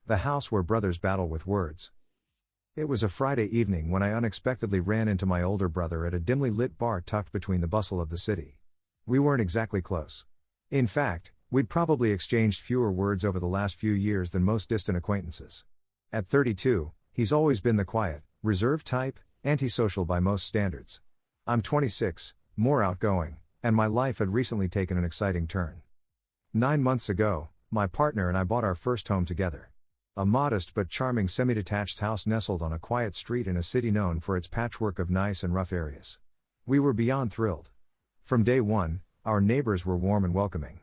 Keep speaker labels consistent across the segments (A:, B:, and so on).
A: The house where brothers battle with words. It was a Friday evening when I unexpectedly ran into my older brother at a dimly lit bar tucked between the bustle of the city. We weren't exactly close. In fact, we'd probably exchanged fewer words over the last few years than most distant acquaintances. At 32, he's always been the quiet, reserved type, antisocial by most standards. I'm 26, more outgoing, and my life had recently taken an exciting turn. 9 months ago, my partner and I bought our first home together. A modest but charming semi-detached house nestled on a quiet street in a city known for its patchwork of nice and rough areas. We were beyond thrilled. From day one, our neighbors were warm and welcoming.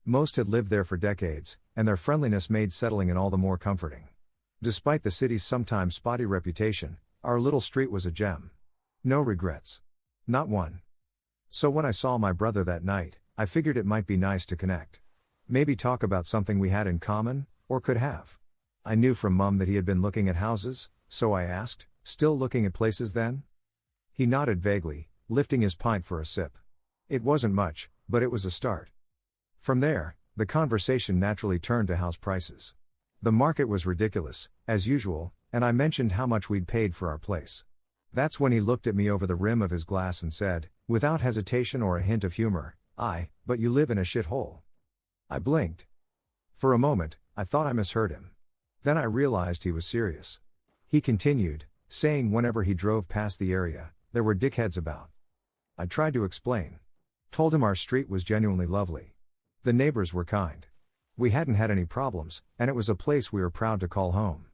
A: Most had lived there for decades, and their friendliness made settling in all the more comforting. Despite the city's sometimes spotty reputation, our little street was a gem. No regrets. Not one. So when I saw my brother that night, I figured it might be nice to connect. Maybe talk about something we had in common, or could have. I knew from Mum that he had been looking at houses, so I asked, "Still looking at places then?" He nodded vaguely, lifting his pint for a sip. It wasn't much, but it was a start. From there, the conversation naturally turned to house prices. The market was ridiculous, as usual, and I mentioned how much we'd paid for our place. That's when he looked at me over the rim of his glass and said, without hesitation or a hint of humor, "But you live in a shithole." I blinked. For a moment, I thought I misheard him. Then I realized he was serious. He continued, saying whenever he drove past the area, there were dickheads about. I tried to explain. Told him our street was genuinely lovely. The neighbors were kind. We hadn't had any problems, and it was a place we were proud to call home.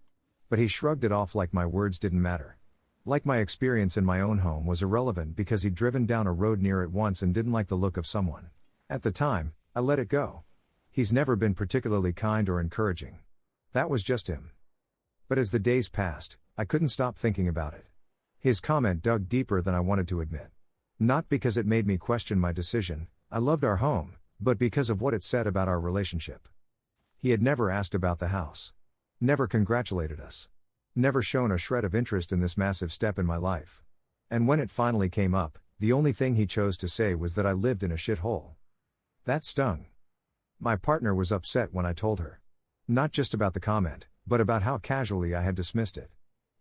A: But he shrugged it off like my words didn't matter. Like my experience in my own home was irrelevant because he'd driven down a road near it once and didn't like the look of someone. At the time, I let it go. He's never been particularly kind or encouraging. That was just him. But as the days passed, I couldn't stop thinking about it. His comment dug deeper than I wanted to admit. Not because it made me question my decision, I loved our home, but because of what it said about our relationship. He had never asked about the house. Never congratulated us. Never shown a shred of interest in this massive step in my life. And when it finally came up, the only thing he chose to say was that I lived in a shithole. That stung. My partner was upset when I told her. Not just about the comment, but about how casually I had dismissed it.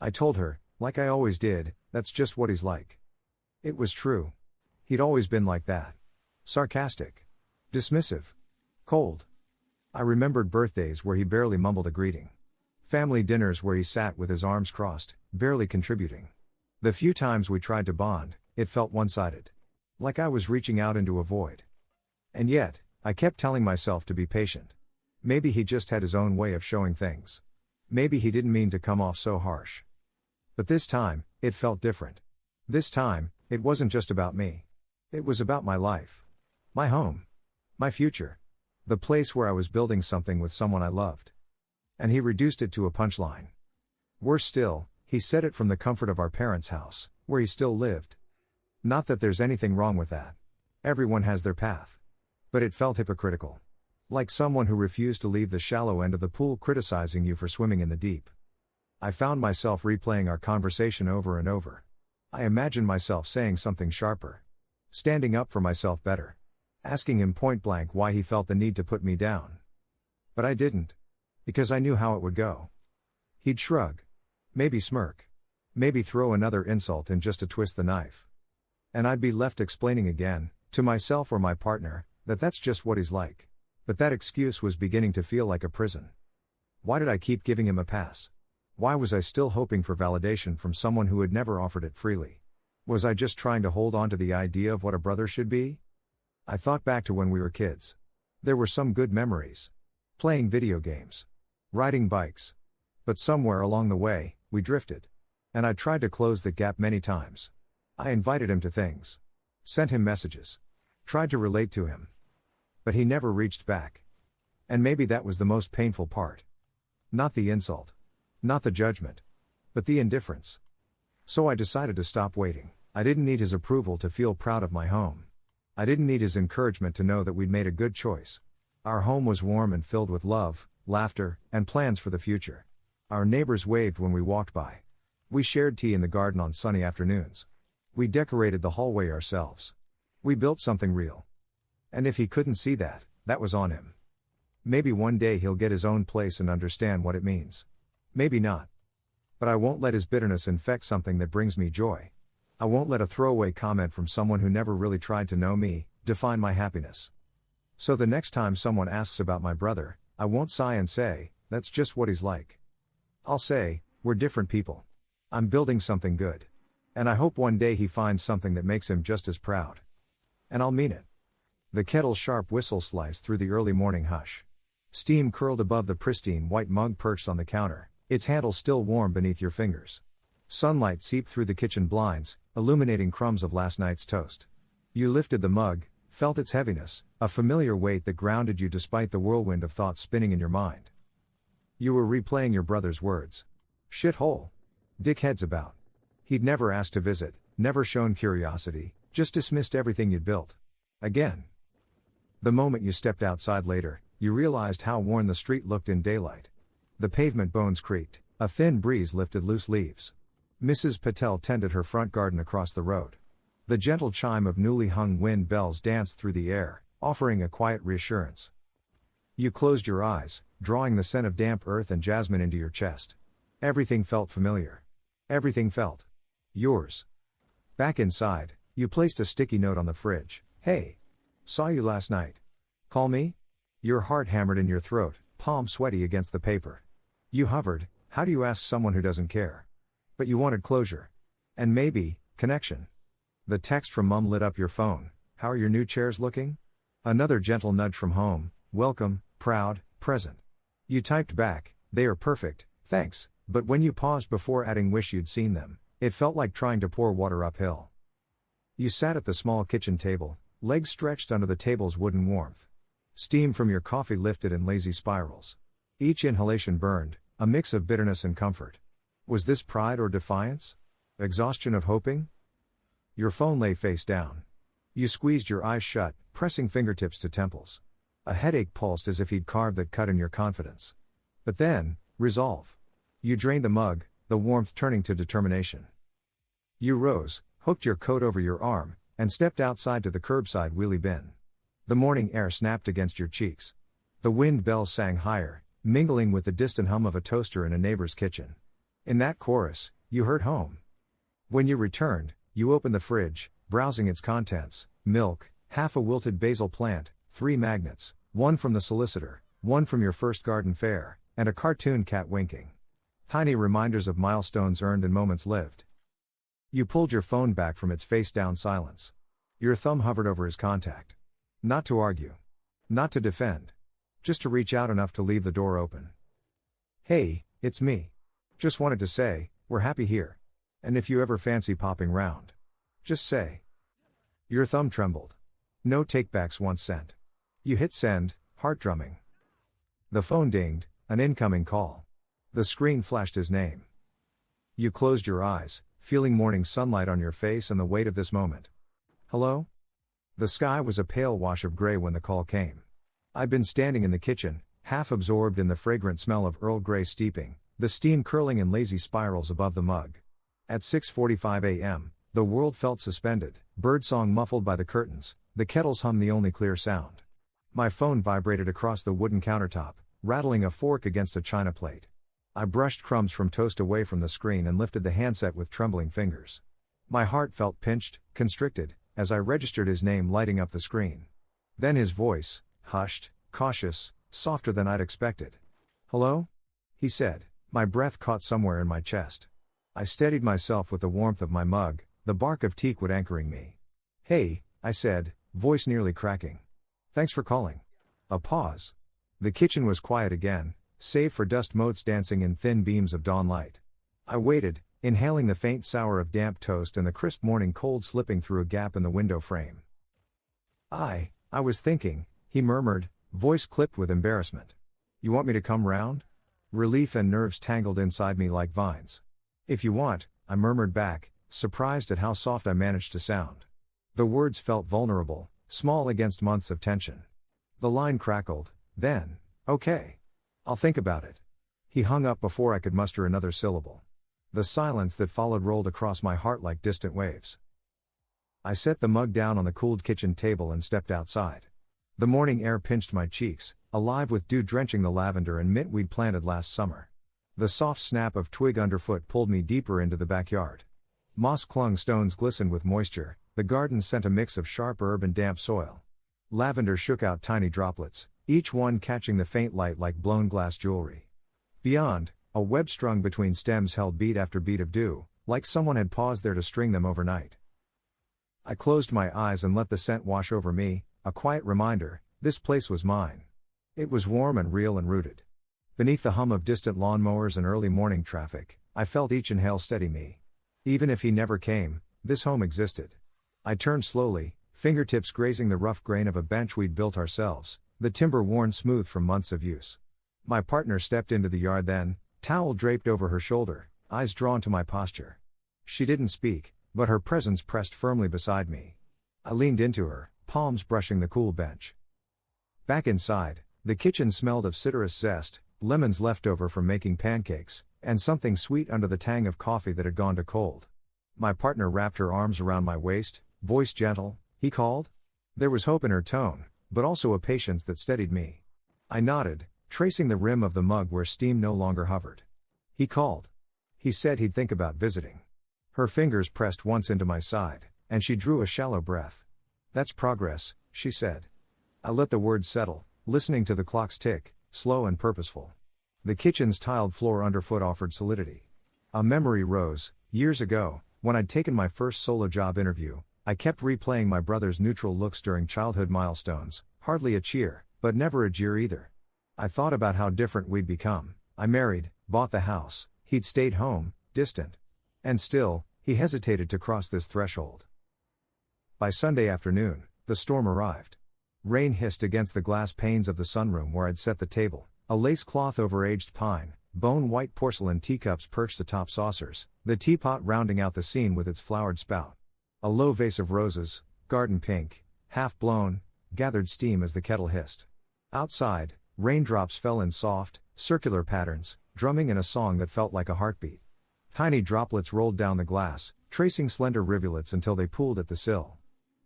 A: I told her, like I always did, that's just what he's like. It was true. He'd always been like that. Sarcastic. Dismissive. Cold. I remembered birthdays where he barely mumbled a greeting. Family dinners where he sat with his arms crossed, barely contributing. The few times we tried to bond, it felt one-sided. Like I was reaching out into a void. And yet, I kept telling myself to be patient. Maybe he just had his own way of showing things. Maybe he didn't mean to come off so harsh. But this time, it felt different. This time, it wasn't just about me. It was about my life. My home. My future. The place where I was building something with someone I loved. And he reduced it to a punchline. Worse still, he said it from the comfort of our parents' house, where he still lived. Not that there's anything wrong with that. Everyone has their path. But it felt hypocritical. Like someone who refused to leave the shallow end of the pool criticizing you for swimming in the deep. I found myself replaying our conversation over and over. I imagined myself saying something sharper. Standing up for myself better. Asking him point blank why he felt the need to put me down. But I didn't. Because I knew how it would go. He'd shrug. Maybe smirk. Maybe throw another insult in just to twist the knife. And I'd be left explaining again, to myself or my partner, that that's just what he's like. But that excuse was beginning to feel like a prison. Why did I keep giving him a pass? Why was I still hoping for validation from someone who had never offered it freely? Was I just trying to hold on to the idea of what a brother should be? I thought back to when we were kids. There were some good memories. Playing video games. Riding bikes. But somewhere along the way, we drifted. And I tried to close the gap many times. I invited him to things. Sent him messages. Tried to relate to him. But he never reached back. And maybe that was the most painful part. Not the insult. Not the judgment. But the indifference. So I decided to stop waiting. I didn't need his approval to feel proud of my home. I didn't need his encouragement to know that we'd made a good choice. Our home was warm and filled with love, laughter, and plans for the future. Our neighbors waved when we walked by. We shared tea in the garden on sunny afternoons. We decorated the hallway ourselves. We built something real. And if he couldn't see that, that was on him. Maybe one day he'll get his own place and understand what it means. Maybe not. But I won't let his bitterness infect something that brings me joy. I won't let a throwaway comment from someone who never really tried to know me define my happiness. So the next time someone asks about my brother, I won't sigh and say, "That's just what he's like." I'll say, "We're different people. I'm building something good. And I hope one day he finds something that makes him just as proud." And I'll mean it. The kettle's sharp whistle sliced through the early morning hush. Steam curled above the pristine white mug perched on the counter, its handle still warm beneath your fingers. Sunlight seeped through the kitchen blinds, illuminating crumbs of last night's toast. You lifted the mug, felt its heaviness, a familiar weight that grounded you despite the whirlwind of thoughts spinning in your mind. You were replaying your brother's words. Shithole. Dickhead's about. He'd never asked to visit, never shown curiosity, just dismissed everything you'd built. Again. The moment you stepped outside later, you realized how worn the street looked in daylight. The pavement bones creaked, a thin breeze lifted loose leaves. Mrs. Patel tended her front garden across the road. The gentle chime of newly hung wind bells danced through the air, offering a quiet reassurance. You closed your eyes, drawing the scent of damp earth and jasmine into your chest. Everything felt familiar. Everything felt yours. Back inside, you placed a sticky note on the fridge. "Hey. Saw you last night. Call me?" Your heart hammered in your throat, palm sweaty against the paper. You hovered, how do you ask someone who doesn't care? But you wanted closure. And maybe, connection. The text from Mum lit up your phone. "How are your new chairs looking?" Another gentle nudge from home. "Welcome, proud, present." You typed back, "They are perfect, thanks," but when you paused before adding "wish you'd seen them," it felt like trying to pour water uphill. You sat at the small kitchen table, legs stretched under the table's wooden warmth. Steam from your coffee lifted in lazy spirals. Each inhalation burned, a mix of bitterness and comfort. Was this pride or defiance? Exhaustion of hoping? Your phone lay face down. You squeezed your eyes shut, pressing fingertips to temples. A headache pulsed as if he'd carved that cut in your confidence. But then, resolve. You drained the mug, the warmth turning to determination. You rose, hooked your coat over your arm, and stepped outside to the curbside wheelie bin. The morning air snapped against your cheeks. The wind bells sang higher, mingling with the distant hum of a toaster in a neighbor's kitchen. In that chorus, you heard home. When you returned, you opened the fridge, browsing its contents: milk, half a wilted basil plant, 3 magnets, one from the solicitor, one from your first garden fair, and a cartoon cat winking. Tiny reminders of milestones earned and moments lived. You pulled your phone back from its face-down silence. Your thumb hovered over his contact. Not to argue. Not to defend. Just to reach out enough to leave the door open. "Hey, it's me. Just wanted to say, we're happy here. And if you ever fancy popping round, just say." Your thumb trembled. No takebacks once sent. You hit send, heart drumming. The phone dinged, an incoming call. The screen flashed his name. You closed your eyes, feeling morning sunlight on your face and the weight of this moment. "Hello?" The sky was a pale wash of gray when the call came. I'd been standing in the kitchen, half absorbed in the fragrant smell of Earl Grey steeping, the steam curling in lazy spirals above the mug. At 6:45 a.m., the world felt suspended, birdsong muffled by the curtains, the kettle's hum the only clear sound. My phone vibrated across the wooden countertop, rattling a fork against a china plate. I brushed crumbs from toast away from the screen and lifted the handset with trembling fingers. My heart felt pinched, constricted, as I registered his name lighting up the screen. Then his voice, hushed, cautious, softer than I'd expected. "Hello?" he said. My breath caught somewhere in my chest. I steadied myself with the warmth of my mug, the bark of teakwood anchoring me. "Hey," I said, voice nearly cracking. "Thanks for calling." A pause. The kitchen was quiet again, save for dust motes dancing in thin beams of dawn light. I waited, inhaling the faint sour of damp toast and the crisp morning cold slipping through a gap in the window frame. I was thinking," he murmured, voice clipped with embarrassment. "You want me to come round?" Relief and nerves tangled inside me like vines. "If you want," I murmured back, surprised at how soft I managed to sound. The words felt vulnerable, small against months of tension. The line crackled, then, "Okay. I'll think about it." He hung up before I could muster another syllable. The silence that followed rolled across my heart like distant waves. I set the mug down on the cooled kitchen table and stepped outside. The morning air pinched my cheeks, alive with dew drenching the lavender and mint we'd planted last summer. The soft snap of twig underfoot pulled me deeper into the backyard. Moss-clung stones glistened with moisture, the garden sent a mix of sharp herb and damp soil. Lavender shook out tiny droplets, each one catching the faint light like blown glass jewelry. Beyond, a web strung between stems held bead after bead of dew, like someone had paused there to string them overnight. I closed my eyes and let the scent wash over me, a quiet reminder, this place was mine. It was warm and real and rooted. Beneath the hum of distant lawnmowers and early morning traffic, I felt each inhale steady me. Even if he never came, this home existed. I turned slowly, fingertips grazing the rough grain of a bench we'd built ourselves, the timber worn smooth from months of use. My partner stepped into the yard then, towel draped over her shoulder, eyes drawn to my posture. She didn't speak, but her presence pressed firmly beside me. I leaned into her, palms brushing the cool bench. Back inside, the kitchen smelled of citrus zest, lemons left over from making pancakes, and something sweet under the tang of coffee that had gone to cold. My partner wrapped her arms around my waist, voice gentle, "He called?" There was hope in her tone, but also a patience that steadied me. I nodded, tracing the rim of the mug where steam no longer hovered. "He called. He said he'd think about visiting." Her fingers pressed once into my side, and she drew a shallow breath. "That's progress," she said. I let the words settle, listening to the clock's tick, slow and purposeful. The kitchen's tiled floor underfoot offered solidity. A memory rose. Years ago, when I'd taken my first solo job interview, I kept replaying my brother's neutral looks during childhood milestones, hardly a cheer, but never a jeer either. I thought about how different we'd become. I married, bought the house, he'd stayed home, distant. And still, he hesitated to cross this threshold. By Sunday afternoon, the storm arrived. Rain hissed against the glass panes of the sunroom where I'd set the table, a lace cloth over aged pine, bone-white porcelain teacups perched atop saucers, the teapot rounding out the scene with its flowered spout. A low vase of roses, garden pink, half-blown, gathered steam as the kettle hissed. Outside, raindrops fell in soft, circular patterns, drumming in a song that felt like a heartbeat. Tiny droplets rolled down the glass, tracing slender rivulets until they pooled at the sill.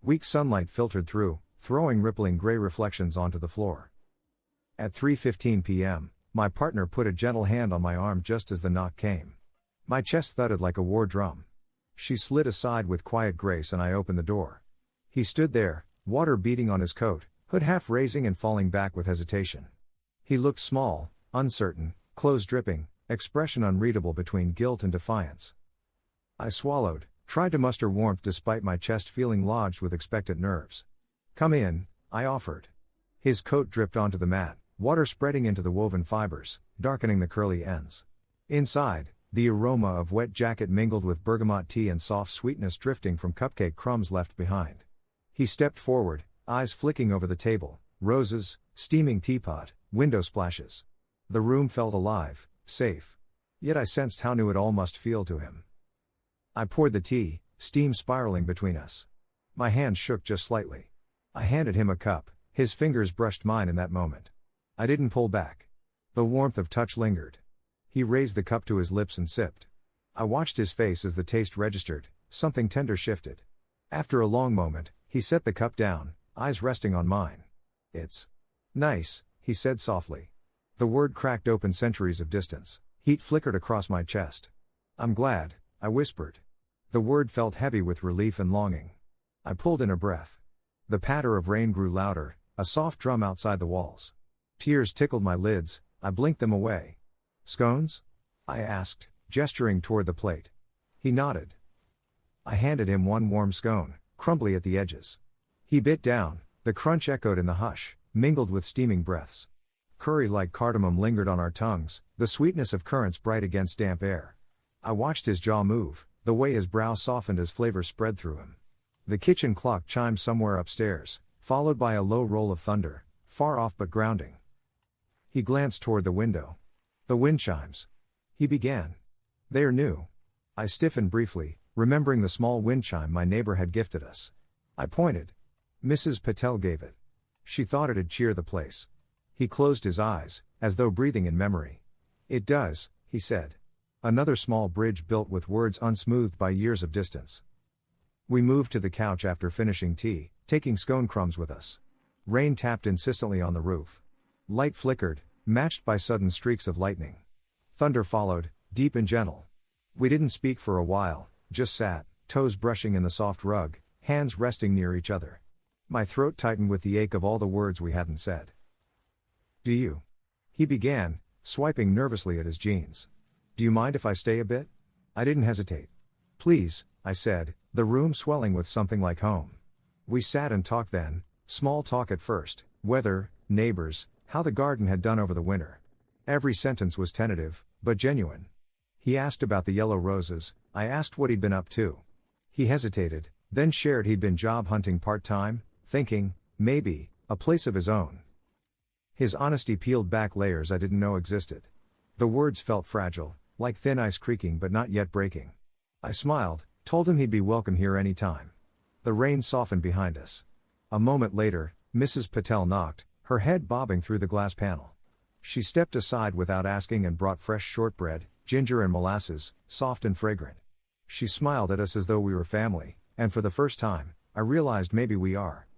A: Weak sunlight filtered through, throwing rippling gray reflections onto the floor. At 3:15 p.m., my partner put a gentle hand on my arm just as the knock came. My chest thudded like a war drum. She slid aside with quiet grace and I opened the door. He stood there, water beading on his coat, hood half raising and falling back with hesitation. He looked small, uncertain, clothes dripping, expression unreadable between guilt and defiance. I swallowed, tried to muster warmth despite my chest feeling lodged with expectant nerves. "Come in," I offered. His coat dripped onto the mat, water spreading into the woven fibers, darkening the curly ends. Inside, the aroma of wet jacket mingled with bergamot tea and soft sweetness drifting from cupcake crumbs left behind. He stepped forward, eyes flicking over the table, roses, steaming teapot, window splashes. The room felt alive, safe. Yet I sensed how new it all must feel to him. I poured the tea, steam spiraling between us. My hand shook just slightly. I handed him a cup, his fingers brushed mine in that moment. I didn't pull back. The warmth of touch lingered. He raised the cup to his lips and sipped. I watched his face as the taste registered, something tender shifted. After a long moment, he set the cup down, eyes resting on mine. "It's nice," he said softly. The word cracked open centuries of distance. Heat flickered across my chest. "I'm glad," I whispered. The word felt heavy with relief and longing. I pulled in a breath. The patter of rain grew louder, a soft drum outside the walls. Tears tickled my lids, I blinked them away. "Scones?" I asked, gesturing toward the plate. He nodded. I handed him one warm scone, crumbly at the edges. He bit down, the crunch echoed in the hush, mingled with steaming breaths. Curry-like cardamom lingered on our tongues, the sweetness of currants bright against damp air. I watched his jaw move, the way his brow softened as flavor spread through him. The kitchen clock chimed somewhere upstairs, followed by a low roll of thunder, far off but grounding. He glanced toward the window. "The wind chimes," he began. "They are new." I stiffened briefly, remembering the small wind chime my neighbor had gifted us. I pointed. "Mrs. Patel gave it. She thought it'd cheer the place." He closed his eyes, as though breathing in memory. "It does," he said. Another small bridge built with words unsmoothed by years of distance. We moved to the couch after finishing tea, taking scone crumbs with us. Rain tapped insistently on the roof. Light flickered, matched by sudden streaks of lightning. Thunder followed, deep and gentle. We didn't speak for a while, just sat, toes brushing in the soft rug, hands resting near each other. My throat tightened with the ache of all the words we hadn't said. "Do you?" he began, swiping nervously at his jeans. "Do you mind if I stay a bit?" I didn't hesitate. "Please," I said, the room swelling with something like home. We sat and talked then, small talk at first, weather, neighbors, how the garden had done over the winter. Every sentence was tentative, but genuine. He asked about the yellow roses, I asked what he'd been up to. He hesitated, then shared he'd been job hunting part-time, thinking, maybe, a place of his own. His honesty peeled back layers I didn't know existed. The words felt fragile, like thin ice creaking but not yet breaking. I smiled, told him he'd be welcome here any time. The rain softened behind us. A moment later, Mrs. Patel knocked, her head bobbing through the glass panel. She stepped aside without asking and brought fresh shortbread, ginger and molasses, soft and fragrant. She smiled at us as though we were family, and for the first time, I realized maybe we are.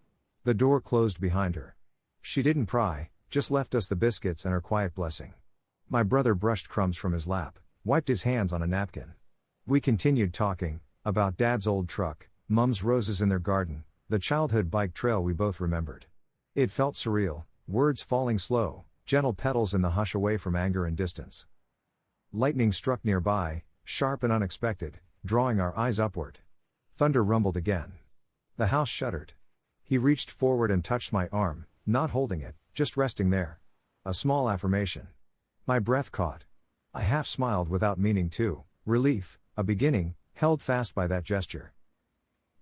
A: The door closed behind her. She didn't pry, just left us the biscuits and her quiet blessing. My brother brushed crumbs from his lap, wiped his hands on a napkin. We continued talking, about Dad's old truck, Mum's roses in their garden, the childhood bike trail we both remembered. It felt surreal, words falling slow, gentle petals in the hush away from anger and distance. Lightning struck nearby, sharp and unexpected, drawing our eyes upward. Thunder rumbled again. The house shuddered. He reached forward and touched my arm, not holding it, just resting there. A small affirmation. My breath caught. I half smiled without meaning to, relief, a beginning, held fast by that gesture.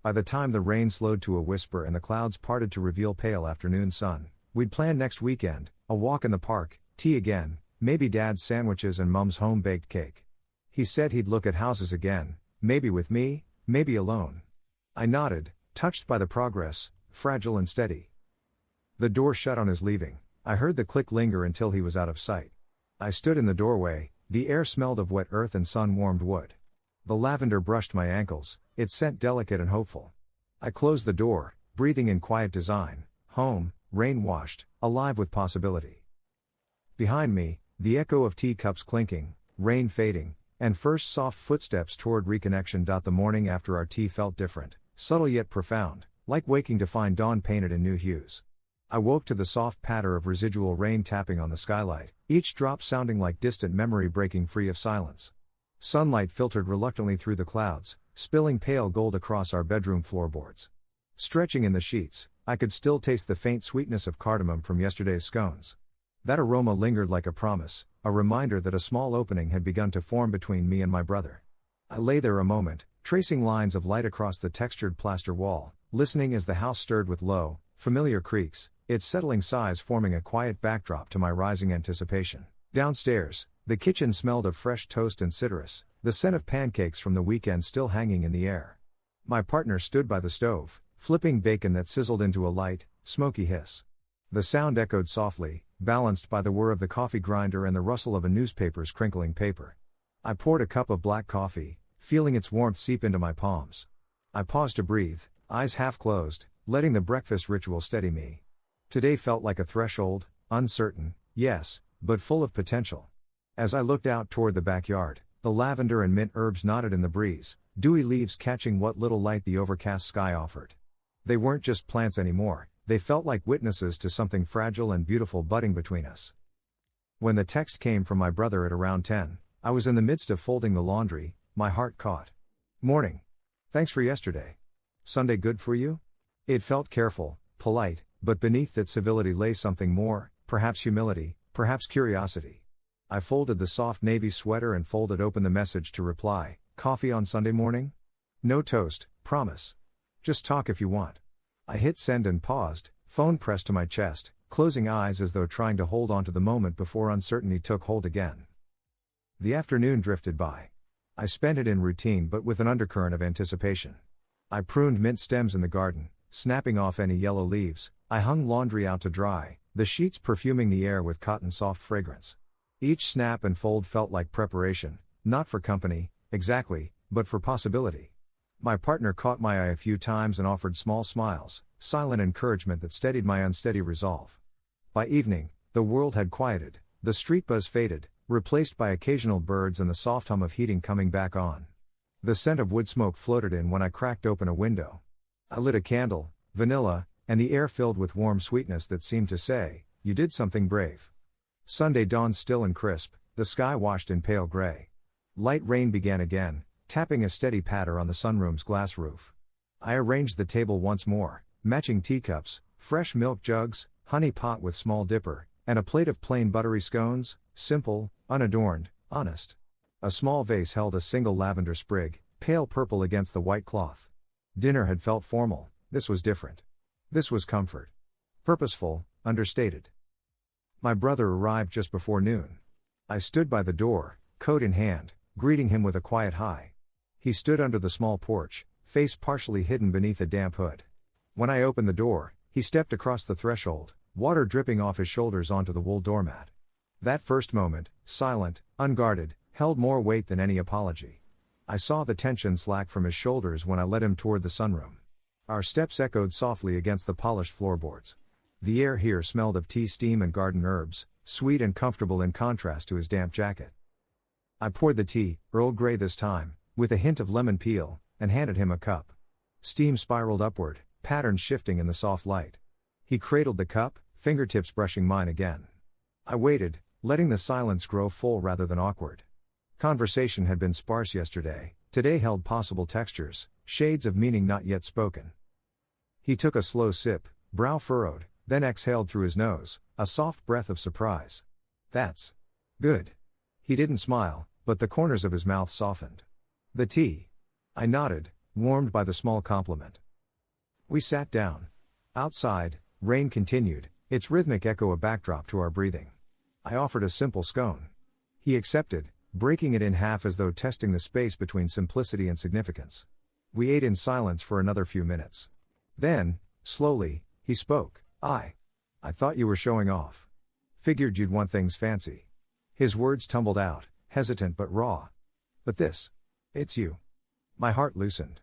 A: By the time the rain slowed to a whisper and the clouds parted to reveal pale afternoon sun, we'd planned next weekend, a walk in the park, tea again, maybe Dad's sandwiches and Mum's home-baked cake. He said he'd look at houses again, maybe with me, maybe alone. I nodded, touched by the progress, fragile and steady. The door shut on his leaving. I heard the click linger until he was out of sight. I stood in the doorway, the air smelled of wet earth and sun-warmed wood. The lavender brushed my ankles, its scent delicate and hopeful. I closed the door, breathing in quiet design, home, rain-washed, alive with possibility. Behind me, the echo of teacups clinking, rain fading, and first soft footsteps toward reconnection. The morning after our tea felt different, subtle yet profound, like waking to find dawn painted in new hues. I woke to the soft patter of residual rain tapping on the skylight, each drop sounding like distant memory breaking free of silence. Sunlight filtered reluctantly through the clouds, spilling pale gold across our bedroom floorboards. Stretching in the sheets, I could still taste the faint sweetness of cardamom from yesterday's scones. That aroma lingered like a promise, a reminder that a small opening had begun to form between me and my brother. I lay there a moment, tracing lines of light across the textured plaster wall, listening as the house stirred with low, familiar creaks, its settling sighs forming a quiet backdrop to my rising anticipation. Downstairs, the kitchen smelled of fresh toast and citrus, the scent of pancakes from the weekend still hanging in the air. My partner stood by the stove, flipping bacon that sizzled into a light, smoky hiss. The sound echoed softly, balanced by the whir of the coffee grinder and the rustle of a newspaper's crinkling paper. I poured a cup of black coffee, feeling its warmth seep into my palms. I paused to breathe, eyes half closed, letting the breakfast ritual steady me. Today felt like a threshold, uncertain, yes, but full of potential. As I looked out toward the backyard, the lavender and mint herbs nodded in the breeze, dewy leaves catching what little light the overcast sky offered. They weren't just plants anymore, they felt like witnesses to something fragile and beautiful budding between us. When the text came from my brother at around 10, I was in the midst of folding the laundry, my heart caught. "Morning. Thanks for yesterday. Sunday good for you?" It felt careful, polite, but beneath that civility lay something more, perhaps humility, perhaps curiosity. I folded the soft navy sweater and folded open the message to reply, "Coffee on Sunday morning? No toast, promise. Just talk if you want." I hit send and paused, phone pressed to my chest, closing eyes as though trying to hold on to the moment before uncertainty took hold again. The afternoon drifted by. I spent it in routine but with an undercurrent of anticipation. I pruned mint stems in the garden, snapping off any yellow leaves. I hung laundry out to dry, the sheets perfuming the air with cotton soft fragrance. Each snap and fold felt like preparation, not for company, exactly, but for possibility. My partner caught my eye a few times and offered small smiles, silent encouragement that steadied my unsteady resolve. By evening, The world had quieted, the street buzz faded, replaced by occasional birds and the soft hum of heating coming back on. The scent of wood smoke floated in when I cracked open a window. I lit a candle, vanilla, and the air filled with warm sweetness that seemed to say, "You did something brave." Sunday dawned still and crisp, the sky washed in pale gray. Light rain began again, tapping a steady patter on the sunroom's glass roof. I arranged the table once more, matching teacups, fresh milk jugs, honey pot with small dipper, and a plate of plain buttery scones, simple, unadorned, honest. A small vase held a single lavender sprig, pale purple against the white cloth. Dinner had felt formal, this was different. This was comfort. Purposeful, understated. My brother arrived just before noon. I stood by the door, coat in hand, greeting him with a quiet hi. He stood under the small porch, face partially hidden beneath a damp hood. When I opened the door, he stepped across the threshold, water dripping off his shoulders onto the wool doormat. That first moment, silent, unguarded, held more weight than any apology. I saw the tension slack from his shoulders when I led him toward the sunroom. Our steps echoed softly against the polished floorboards. The air here smelled of tea steam and garden herbs, sweet and comfortable in contrast to his damp jacket. I poured the tea, Earl Grey this time, with a hint of lemon peel, and handed him a cup. Steam spiraled upward, patterns shifting in the soft light. He cradled the cup, fingertips brushing mine again. I waited, letting the silence grow full rather than awkward. Conversation had been sparse yesterday, today held possible textures, shades of meaning not yet spoken. He took a slow sip, brow furrowed, then exhaled through his nose, a soft breath of surprise. "That's good." He didn't smile, but the corners of his mouth softened. "The tea." I nodded, warmed by the small compliment. We sat down. Outside, rain continued, its rhythmic echo a backdrop to our breathing. I offered a simple scone. He accepted, breaking it in half as though testing the space between simplicity and significance. We ate in silence for another few minutes. Then, slowly, he spoke. I thought you were showing off. Figured you'd want things fancy." His words tumbled out, hesitant but raw. "But this. It's you." My heart loosened.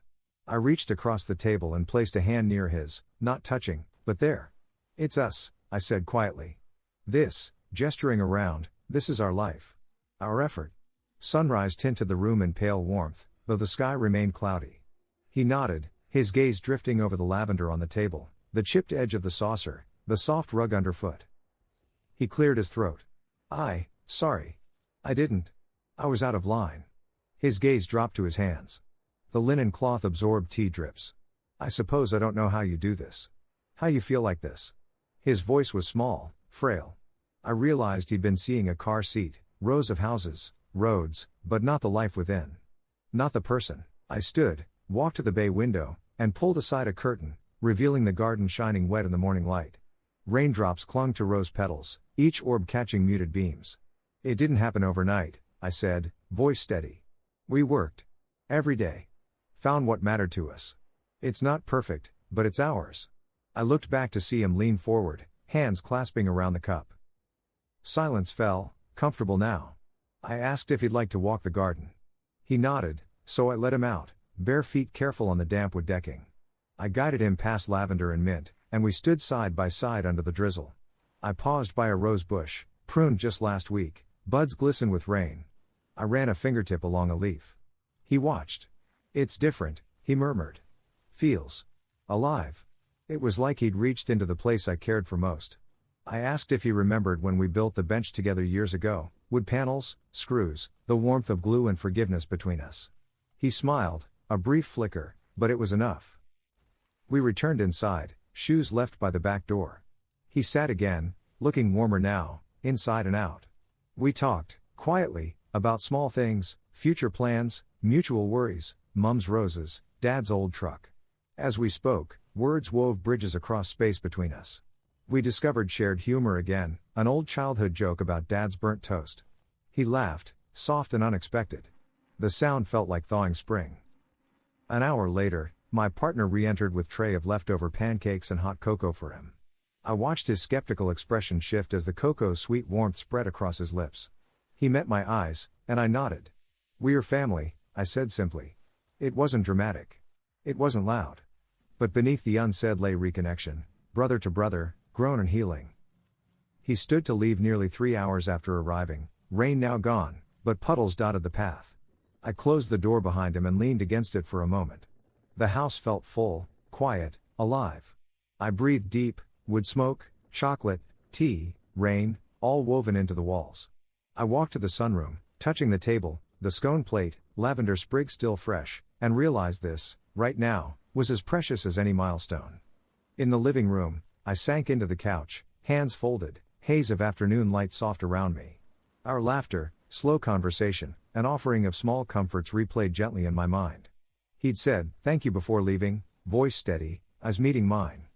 A: I reached across the table and placed a hand near his, not touching, but there. "It's us," I said quietly. "This," gesturing around, "this is our life. Our effort." Sunrise tinted the room in pale warmth, though the sky remained cloudy. He nodded, his gaze drifting over the lavender on the table, the chipped edge of the saucer, the soft rug underfoot. He cleared his throat. Sorry. I didn't. I was out of line." His gaze dropped to his hands. The linen cloth absorbed tea drips. "I suppose I don't know how you do this. How you feel like this." His voice was small, frail. I realized he'd been seeing a car seat, rows of houses, roads, but not the life within. Not the person. I stood, walked to the bay window, and pulled aside a curtain, revealing the garden shining wet in the morning light. Raindrops clung to rose petals, each orb catching muted beams. "It didn't happen overnight," I said, voice steady. "We worked. Every day. Found what mattered to us. It's not perfect, but it's ours." I looked back to see him lean forward, hands clasping around the cup. Silence fell, comfortable now. I asked if he'd like to walk the garden. He nodded, so I let him out, bare feet careful on the damp wood decking. I guided him past lavender and mint, and we stood side by side under the drizzle. I paused by a rose bush, pruned just last week, buds glisten with rain. I ran a fingertip along a leaf. He watched. "It's different," he murmured. "Feels alive." It was like he'd reached into the place I cared for most. I asked if he remembered when we built the bench together years ago, wood panels, screws, the warmth of glue and forgiveness between us. He smiled, a brief flicker, but it was enough. We returned inside, shoes left by the back door. He sat again, looking warmer now, inside and out. We talked, quietly, about small things, future plans, mutual worries, Mum's roses, Dad's old truck. As we spoke, words wove bridges across space between us. We discovered shared humor again, an old childhood joke about Dad's burnt toast. He laughed, soft and unexpected. The sound felt like thawing spring. An hour later, my partner re-entered with tray of leftover pancakes and hot cocoa for him. I watched his skeptical expression shift as the cocoa's sweet warmth spread across his lips. He met my eyes, and I nodded. "We're family," I said simply. It wasn't dramatic. It wasn't loud. But beneath the unsaid lay reconnection, brother to brother, grown and healing. He stood to leave nearly 3 hours after arriving, rain now gone, but puddles dotted the path. I closed the door behind him and leaned against it for a moment. The house felt full, quiet, alive. I breathed deep, wood smoke, chocolate, tea, rain, all woven into the walls. I walked to the sunroom, touching the table, the scone plate, lavender sprig still fresh, and realized this, right now, was as precious as any milestone. In the living room, I sank into the couch, hands folded, haze of afternoon light soft around me. Our laughter, slow conversation, an offering of small comforts replayed gently in my mind. He'd said, "Thank you" before leaving, voice steady, as meeting mine.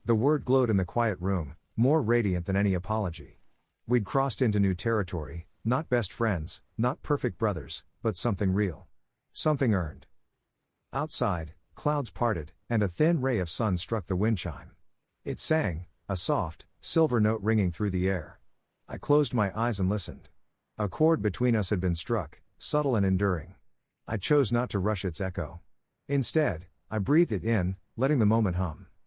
A: The word glowed in the quiet room, more radiant than any apology. We'd crossed into new territory, not best friends, not perfect brothers, but something real. Something earned. Outside, clouds parted, and a thin ray of sun struck the wind chime. It sang, a soft, silver note ringing through the air. I closed my eyes and listened. A chord between us had been struck, subtle and enduring. I chose not to rush its echo. Instead, I breathed it in, letting the moment hum.